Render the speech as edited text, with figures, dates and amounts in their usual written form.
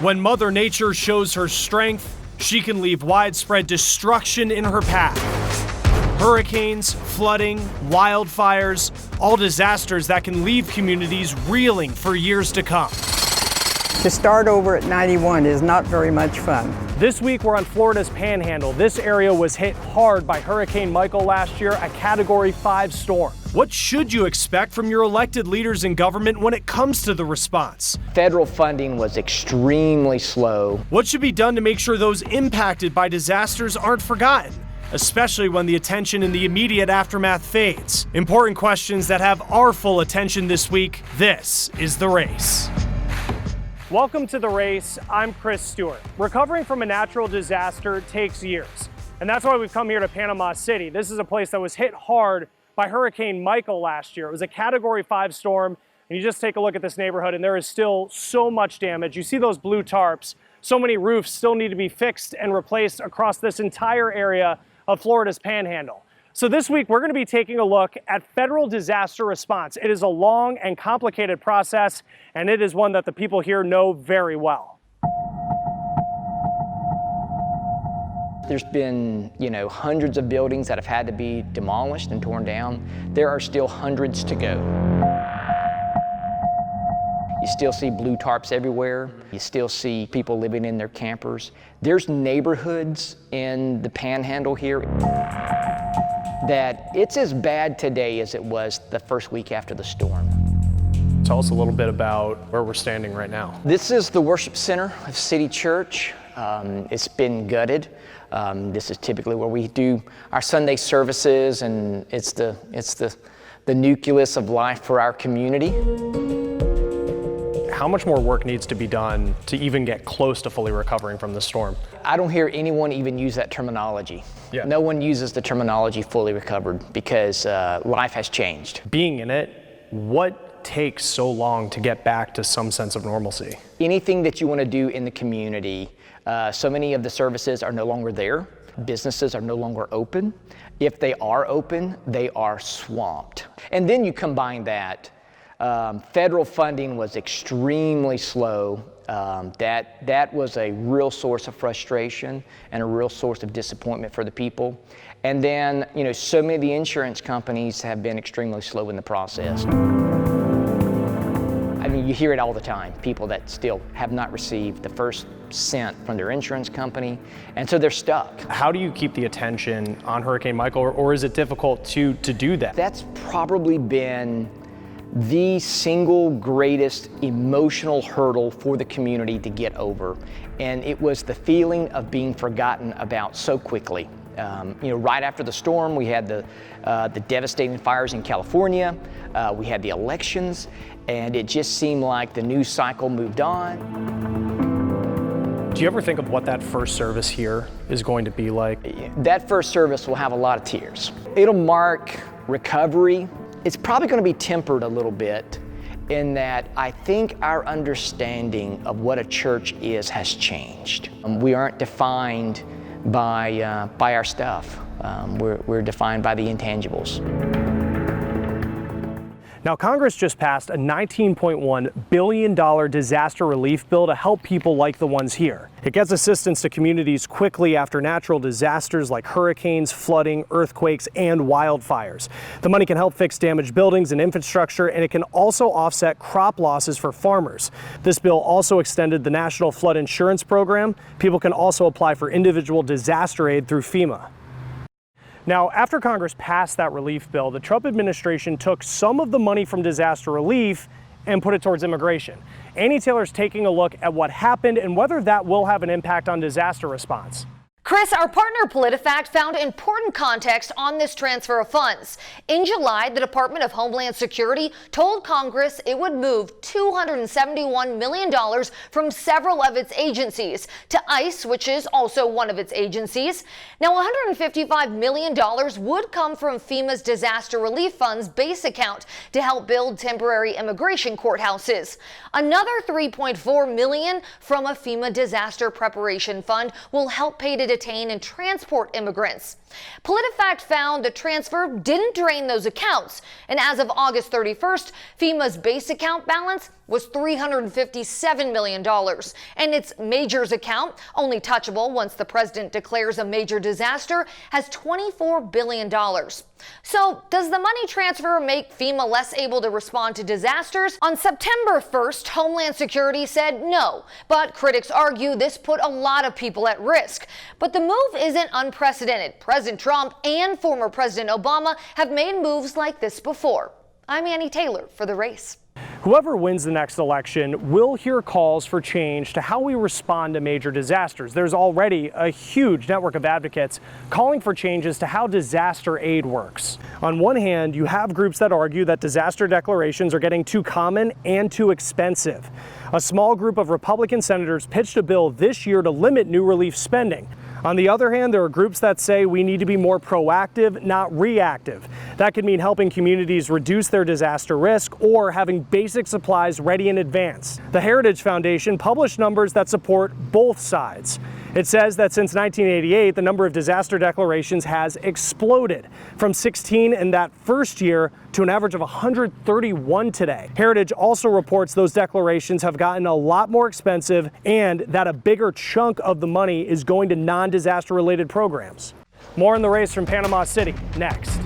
When Mother Nature shows her strength, she can leave widespread destruction in her path. Hurricanes, flooding, wildfires, all disasters that can leave communities reeling for years to come. To start over at 91 is not very much fun. This week we're on Florida's Panhandle. This area was hit hard by Hurricane Michael last year, a Category 5 storm. What should you expect from your elected leaders in government when it comes to the response? Federal funding was extremely slow. What should be done to make sure those impacted by disasters aren't forgotten, especially when the attention in the immediate aftermath fades? Important questions that have our full attention this week. This is The Race. Welcome to The Race. I'm Chris Stewart. Recovering from a natural disaster takes years, and that's why we've come here to Panama City. This is a place that was hit hard by Hurricane Michael last year. It was a Category 5 storm, and you just take a look at this neighborhood, and there is still so much damage. You see those blue tarps. So many roofs still need to be fixed and replaced across this entire area of Florida's Panhandle. So this week, we're going to be taking a look at federal disaster response. It is a long and complicated process, and it is one that the people here know very well. There's been, hundreds of buildings that have had to be demolished and torn down. There are still hundreds to go. You still see blue tarps everywhere. You still see people living in their campers. There's neighborhoods in the Panhandle here that it's as bad today as it was the first week after the storm. Tell us a little bit about where we're standing right now. This is the worship center of City Church. It's been gutted. This is typically where we do our Sunday services, and it's the nucleus of life for our community. How much more work needs to be done to even get close to fully recovering from the storm? I don't hear anyone even use that terminology. Yeah. No one uses the terminology fully recovered because life has changed. Being in it, what takes so long to get back to some sense of normalcy? Anything that you want to do in the community, so many of the services are no longer there. Businesses are no longer open. If they are open, they are swamped. And then you combine that. Federal funding was extremely slow. That was a real source of frustration and a real source of disappointment for the people. And then, so many of the insurance companies have been extremely slow in the process. I mean, you hear it all the time, people that still have not received the first cent from their insurance company, and so they're stuck. How do you keep the attention on Hurricane Michael, or is it difficult to do that? That's probably been the single greatest emotional hurdle for the community to get over. And it was the feeling of being forgotten about so quickly. Right after the storm, we had the devastating fires in California, we had the elections, and it just seemed like the news cycle moved on. Do you ever think of what that first service here is going to be like? That first service will have a lot of tears. It'll mark recovery. It's probably going to be tempered a little bit in that I think our understanding of what a church is has changed. We aren't defined by our stuff. We're defined by the intangibles. Now, Congress just passed a $19.1 billion disaster relief bill to help people like the ones here. It gets assistance to communities quickly after natural disasters like hurricanes, flooding, earthquakes, and wildfires. The money can help fix damaged buildings and infrastructure, and it can also offset crop losses for farmers. This bill also extended the National Flood Insurance Program. People can also apply for individual disaster aid through FEMA. Now, after Congress passed that relief bill, the Trump administration took some of the money from disaster relief and put it towards immigration. Annie Taylor's taking a look at what happened and whether that will have an impact on disaster response. Chris, our partner PolitiFact found important context on this transfer of funds. In July, the Department of Homeland Security told Congress it would move $271 million from several of its agencies to ICE, which is also one of its agencies. Now, $155 million would come from FEMA's Disaster Relief Fund's base account to help build temporary immigration courthouses. Another $3.4 million from a FEMA Disaster Preparation Fund will help pay to detain and transport immigrants. PolitiFact found the transfer didn't drain those accounts, and as of August 31st, FEMA's base account balance was $357 million, and its majors account, only touchable once the president declares a major disaster, has $24 billion. So, does the money transfer make FEMA less able to respond to disasters? On September 1st, Homeland Security said no, but critics argue this put a lot of people at risk. But the move isn't unprecedented. President Trump and former President Obama have made moves like this before. I'm Annie Taylor for The Race. Whoever wins the next election will hear calls for change to how we respond to major disasters. There's already a huge network of advocates calling for changes to how disaster aid works. On one hand, you have groups that argue that disaster declarations are getting too common and too expensive. A small group of Republican senators pitched a bill this year to limit new relief spending. On the other hand, there are groups that say we need to be more proactive, not reactive. That could mean helping communities reduce their disaster risk or having basic supplies ready in advance. The Heritage Foundation published numbers that support both sides. It says that since 1988, the number of disaster declarations has exploded from 16 in that first year to an average of 131 today. Heritage also reports those declarations have gotten a lot more expensive and that a bigger chunk of the money is going to non-disaster related programs. More in The Race from Panama City next.